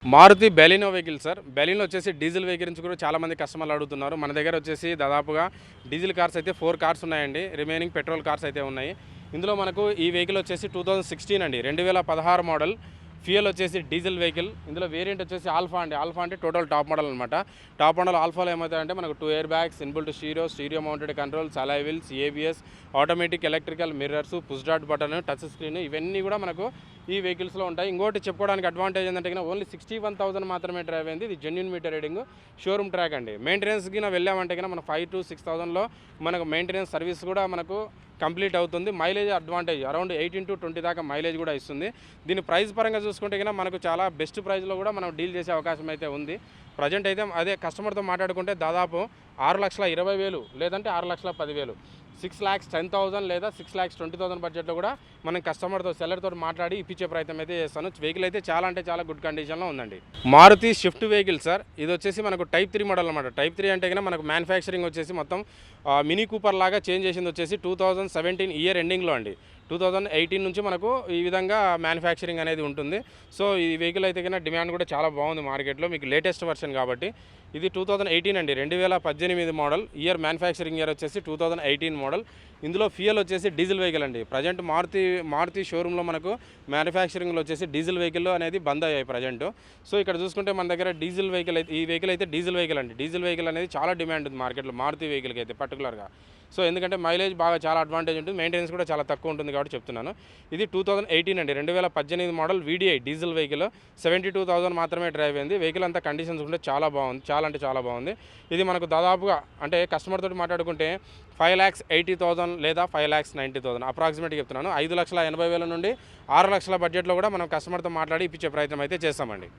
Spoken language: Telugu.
Maruti Baleno vehicle sir. Baleno వచ్చేసి డీజిల్ వెహికల్ నుంచి కూడా చాలామంది కస్టమర్లు అడుగుతున్నారు. మన దగ్గర వచ్చేసి దాదాపుగా డీజిల్ కార్స్ అయితే 4 కార్స్ ఉన్నాయండి. రిమైనింగ్ పెట్రోల్ కార్స్ అయితే ఉన్నాయి. ఇందులో మనకు ఈ వెహికల్ వచ్చేసి 2016 అండి, 2016 మోడల్. ఫ్యూయల్ వచ్చేసి డీజిల్ వెహికల్. ఇందులో వేరియంట్ వచ్చేసి ఆల్ఫా అండి. ఆల్ఫా అంటే టోటల్ టాప్ మోడల్ అనమాట. టాప్ మోడల్ ఆల్ఫాలో ఏమవుతాయంటే మనకు 2 air bags, inbuilt stereo mounted controls, alloy wheels, ABS, automatic electrical mirrors, push dot button, touch screen, ఇవన్నీ కూడా మనకు ఈ వెహికల్స్లో ఉంటాయి. ఇంకోటి చెప్పుకోవడానికి అడ్వాంటేజ్ ఏంటంటే ఓన్లీ 61,000 మాత్రమే డ్రైవ్ అయింది. ఇది genuine meter reading, showroom track అండి. మెయింటెనెన్స్కి వెళ్ళామంటే కన్నా మనకు 5,000 to 6,000లో మనకు మెయింటెనెన్స్ సర్వీస్ కూడా మనకు కంప్లీట్ అవుతుంది. మైలేజ్ అడ్వాంటేజ్ అరౌండ్ 18 to 20 దాకా మైలేజ్ కూడా ఇస్తుంది. దీని ప్రైస్ పరంగా చూసుకుంటే కన్నా మనకు చాలా బెస్ట్ ప్రైస్లో కూడా మనం డీల్ చేసే అవకాశం అయితే ఉంది. ప్రజెంట్ అయితే అదే కస్టమర్తో మాట్లాడుకుంటే దాదాపు 6,20,000 లేదంటే 6,10,000, 6,10,000 లేదా 6,20,000 బడ్జెట్లో కూడా మనం కస్టమర్తో సెల్లర్తో మాట్లాడి ఇప్పించే ప్రయత్నం అయితే చేస్తాను. వెహికల్ అయితే చాలా అంటే చాలా గుడ్ కండిషన్లో ఉందండి. Maruti Swift vehicle sir. ఇది వచ్చేసి మనకు టైప్ 3 మోడల్ అనమాట. టైప్ 3 అంటే కన్నా మనకు మ్యానుఫ్యాక్చరింగ్ వచ్చేసి మొత్తం మినీ కూపర్ లాగా చేంజ్ చేసింది వచ్చేసి 2017 ఇయర్ ఎండింగ్లో అండి. 2018 నుంచి మనకు ఈ విధంగా మ్యానుఫ్యాక్చరింగ్ అనేది ఉంటుంది. సో ఈ వెహికల్ అయితే కన్నా డిమాండ్ కూడా చాలా బాగుంది మార్కెట్లో. మీకు లేటెస్ట్ వర్షన్ కాబట్టి ఇది 2018 అండి, 2018 మోడల్. ఇయర్ మ్యానుఫ్యాక్చరింగ్ ఇయర్ వచ్చేసి 2018 మోడల్. ఇందులో ఫ్యూయల్ వచ్చేసి డీజిల్ వెహికల్ అండి. ప్రజెంట్ మారుతి షోరూంలో మనకు మ్యానుఫ్యాక్చరింగ్లో వచ్చేసి డీజిల్ వెహికల్ అనేది బంద్ అయ్యాయి ప్రజెంట్. సో ఇక్కడ చూసుకుంటే మన దగ్గర డీజిల్ వెహికల్ అయితే ఈ వెహికల్ అయితే డీజిల్ వెహికల్ అండి. డీజిల్ వెహికల్ అనేది చాలా డిమాండ్ ఉంది మార్కెట్లో మారుతి వెహికల్కి అయితే పర్టికులర్గా. సో ఎందుకంటే మైలేజ్ బాగా చాలా అడ్వాంటేజ్ ఉంటుంది, మెయింటెనెన్స్ కూడా చాలా తక్కువ ఉంటుంది కాబట్టి చెప్తున్నాను. ఇది 2018 అండి, 2018 మోడల్ వీడిఐ డీజిల్ వెహికల్. 72,000 మాత్రమే డ్రైవ్ అయింది. వెహికల్ అంతా కండిషన్స్ ఉంటే చాలా బాగుంది, చాలా అంటే చాలా బాగుంది. ఇది మనకు దాదాపుగా అంటే కస్టమర్ తోటి మాట్లాడుకుంటే 5,80,000 లేదా 5,90,000 అప్రాక్సిమేట్గా చెప్తున్నాను. 5,80,000 నుండి 6 లక్షల బడ్జెట్లో కూడా మనం కస్టమర్తో మాట్లాడి ఇప్పించే ప్రయత్నం అయితే చేస్తామండి.